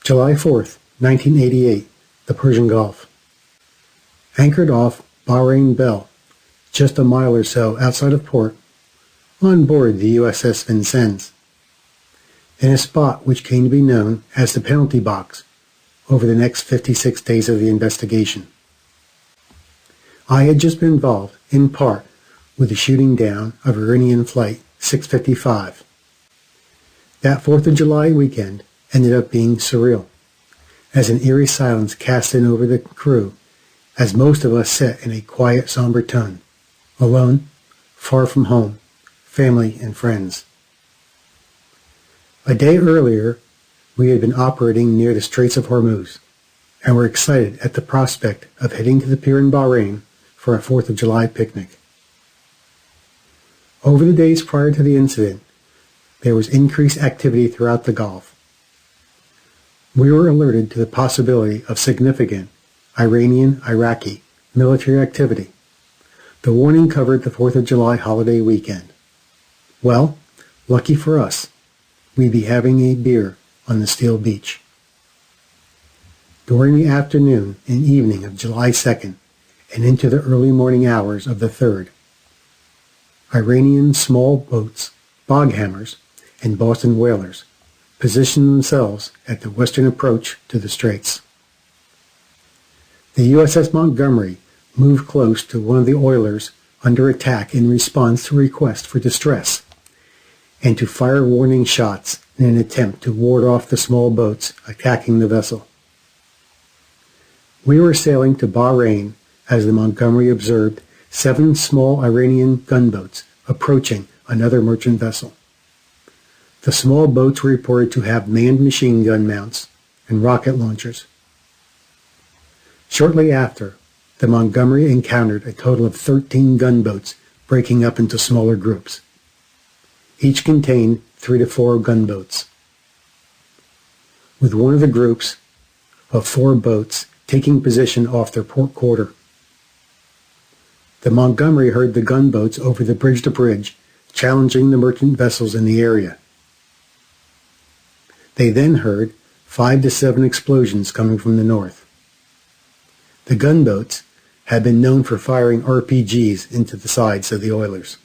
July 4th, 1988, the Persian Gulf. Anchored off Bahrain Bell, just a mile or so outside of port, on board the USS Vincennes, in a spot which came to be known as the penalty box over the next 56 days of the investigation. I had just been involved, in part, with the shooting down of Iranian Flight 655. That 4th of July weekend ended up being surreal, as an eerie silence cast in over the crew as most of us sat in a quiet, somber tone, alone, far from home, family, and friends. A day earlier, we had been operating near the Straits of Hormuz, and were excited at the prospect of heading to the pier in Bahrain for a 4th of July picnic. Over the days prior to the incident, there was increased activity throughout the Gulf. We were alerted to the possibility of significant Iranian-Iraqi military activity. The warning covered the 4th of July holiday weekend. Well, lucky for us, we'd be having a beer on the steel beach. During the afternoon and evening of July 2nd and into the early morning hours of the 3rd, Iranian small boats, boghammers, and Boston whalers positioned themselves at the western approach to the straits. The USS Montgomery moved close to one of the oilers under attack in response to a request for distress, and to fire warning shots in an attempt to ward off the small boats attacking the vessel. We were sailing to Bahrain as the Montgomery observed 7 small Iranian gunboats approaching another merchant vessel. The small boats were reported to have manned machine gun mounts and rocket launchers. Shortly after, the Montgomery encountered a total of 13 gunboats breaking up into smaller groups. Each contained 3 to 4 gunboats, with one of the groups of 4 boats taking position off their port quarter. The Montgomery heard the gunboats over the bridge-to-bridge, challenging the merchant vessels in the area. They then heard 5 to 7 explosions coming from the north. The gunboats had been known for firing RPGs into the sides of the oilers.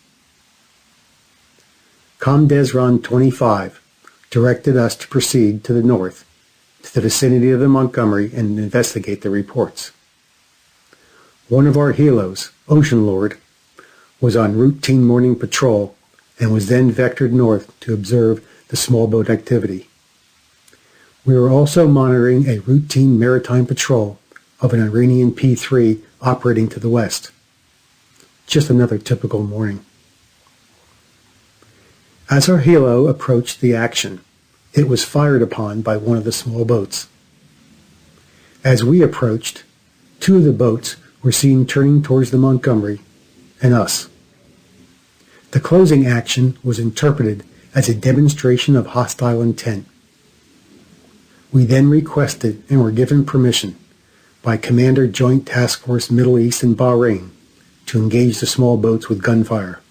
Comdesron 25 directed us to proceed to the north, to the vicinity of the Montgomery, and investigate the reports. One of our helos, Ocean Lord, was on routine morning patrol and was then vectored north to observe the small boat activity. We were also monitoring a routine maritime patrol of an Iranian P-3 operating to the west. Just another typical morning. As our helo approached the action, it was fired upon by one of the small boats. As we approached, 2 of the boats were seen turning towards the Montgomery and us. The closing action was interpreted as a demonstration of hostile intent. We then requested and were given permission by Commander Joint Task Force Middle East in Bahrain to engage the small boats with gunfire.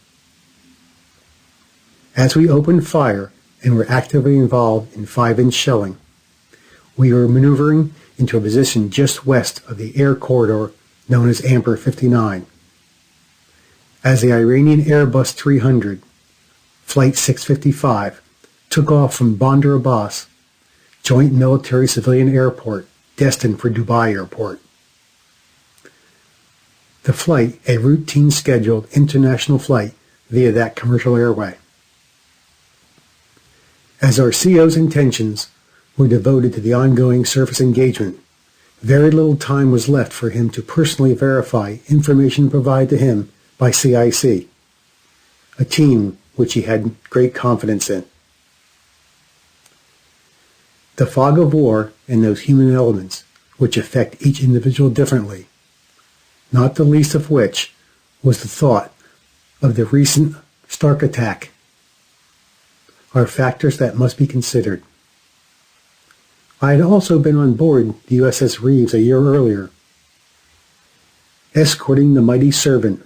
As we opened fire and were actively involved in 5-inch shelling, we were maneuvering into a position just west of the air corridor known as Amber 59. As the Iranian Airbus 300, Flight 655, took off from Bandar Abbas, Joint Military Civilian Airport, destined for Dubai Airport. The flight, a routine scheduled international flight via that commercial airway. As our CO's intentions were devoted to the ongoing surface engagement, very little time was left for him to personally verify information provided to him by CIC, a team which he had great confidence in. The fog of war and those human elements which affect each individual differently, not the least of which was the thought of the recent Stark attack, are factors that must be considered. I had also been on board the USS Reeves a year earlier, escorting the mighty Servant,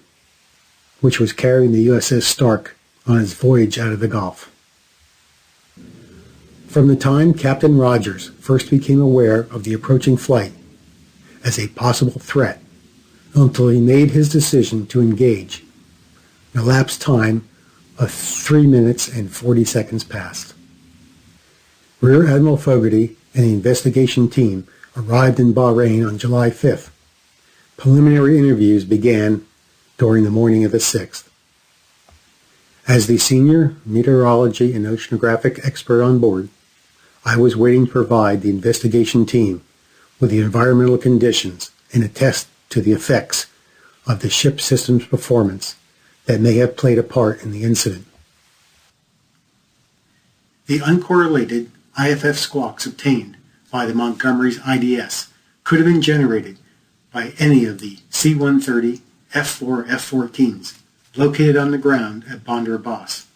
which was carrying the USS Stark on its voyage out of the Gulf. From the time Captain Rogers first became aware of the approaching flight as a possible threat until he made his decision to engage, an elapsed time of 3 minutes and 40 seconds passed. Rear Admiral Fogarty and the investigation team arrived in Bahrain on July 5th. Preliminary interviews began during the morning of the 6th. As the senior meteorology and oceanographic expert on board, I was waiting to provide the investigation team with the environmental conditions and attest to the effects of the ship system's performance that may have played a part in the incident. The uncorrelated IFF squawks obtained by the Montgomery's IDS could have been generated by any of the C-130 F-4 F-14s located on the ground at Bandar Abbas.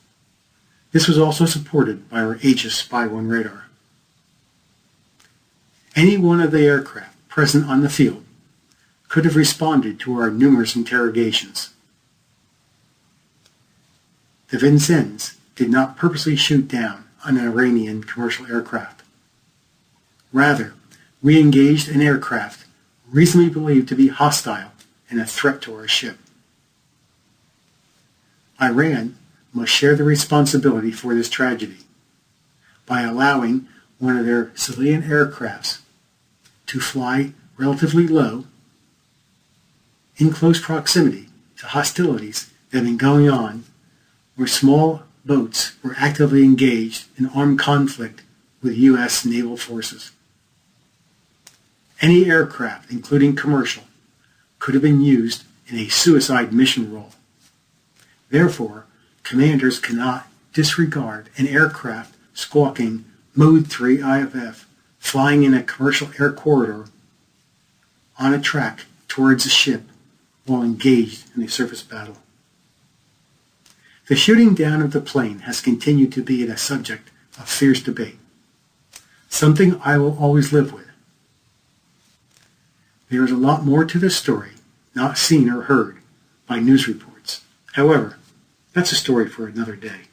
This was also supported by our Aegis Spy-1 radar. Any one of the aircraft present on the field could have responded to our numerous interrogations. The Vincennes did not purposely shoot down an Iranian commercial aircraft. Rather, we engaged an aircraft reasonably believed to be hostile and a threat to our ship. Iran must share the responsibility for this tragedy by allowing one of their civilian aircrafts to fly relatively low in close proximity to hostilities that have been going on where small boats were actively engaged in armed conflict with U.S. naval forces. Any aircraft, including commercial, could have been used in a suicide mission role. Therefore, commanders cannot disregard an aircraft squawking Mode 3 IFF flying in a commercial air corridor on a track towards a ship while engaged in a surface battle. The shooting down of the plane has continued to be a subject of fierce debate, something I will always live with. There is a lot more to this story not seen or heard by news reports. However, that's a story for another day.